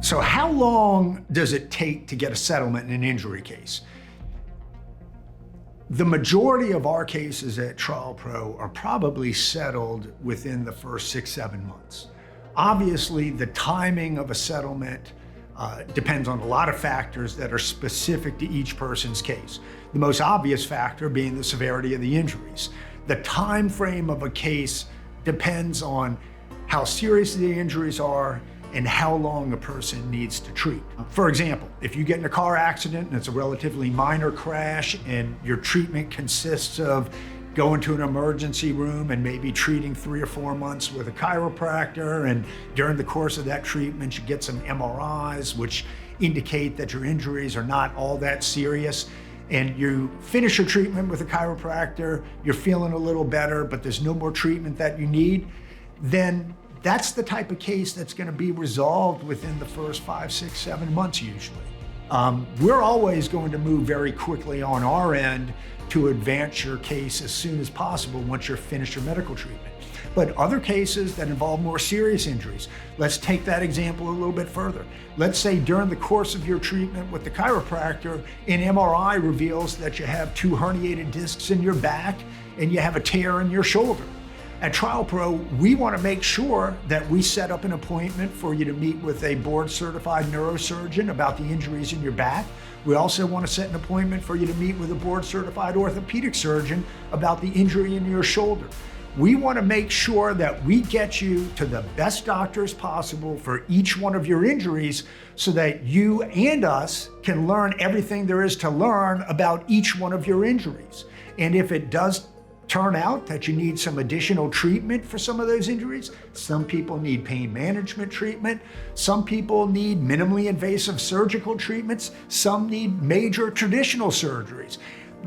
So how long does it take to get a settlement in an injury case? The majority of our cases at TrialPro are probably settled within the first 6-7 months. Obviously, the timing of a settlement depends on a lot of factors that are specific to each person's case. The most obvious factor being the severity of the injuries. The time frame of a case depends on how serious the injuries are and how long a person needs to treat. For example, if you get in a car accident and it's a relatively minor crash and your treatment consists of going to an emergency room and maybe treating 3 or 4 months with a chiropractor, and during the course of that treatment you get some MRIs which indicate that your injuries are not all that serious, and you finish your treatment with a chiropractor, you're feeling a little better, but there's no more treatment that you need, then that's the type of case that's going to be resolved within the first 5, 6, 7 months usually. We're always going to move very quickly on our end to advance your case as soon as possible once you're finished your medical treatment. But other cases that involve more serious injuries, let's take that example a little bit further. Let's say during the course of your treatment with the chiropractor, an MRI reveals that you have 2 herniated discs in your back and you have a tear in your shoulder. At TrialPro, we want to make sure that we set up an appointment for you to meet with a board-certified neurosurgeon about the injuries in your back. We also want to set an appointment for you to meet with a board-certified orthopedic surgeon about the injury in your shoulder. We want to make sure that we get you to the best doctors possible for each one of your injuries so that you and us can learn everything there is to learn about each one of your injuries. And if it does turn out that you need some additional treatment for some of those injuries, some people need pain management treatment, some people need minimally invasive surgical treatments, some need major traditional surgeries.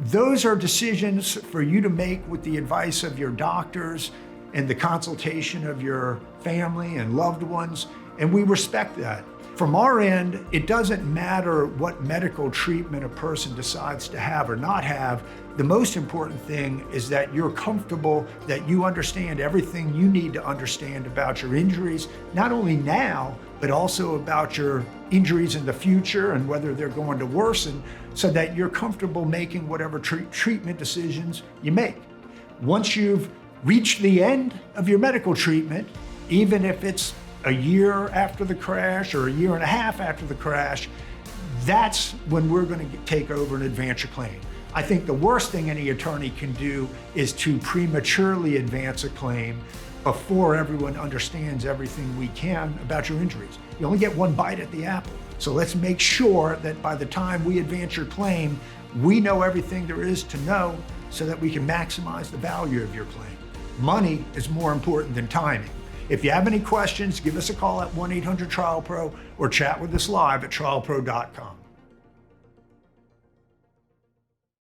Those are decisions for you to make with the advice of your doctors and the consultation of your family and loved ones, and we respect that. From our end, it doesn't matter what medical treatment a person decides to have or not have. The most important thing is that you're comfortable, that you understand everything you need to understand about your injuries, not only now, but also about your injuries in the future and whether they're going to worsen, so that you're comfortable making whatever treatment decisions you make. Once you've reached the end of your medical treatment, even if it's a year after the crash or a year and a half after the crash, that's when we're going to take over and advance your claim. I think the worst thing any attorney can do is to prematurely advance a claim before everyone understands everything we can about your injuries. You only get one bite at the apple. So let's make sure that by the time we advance your claim, we know everything there is to know so that we can maximize the value of your claim. Money is more important than timing. If you have any questions, give us a call at 1-800-TRIAL-PRO or chat with us live at trialpro.com.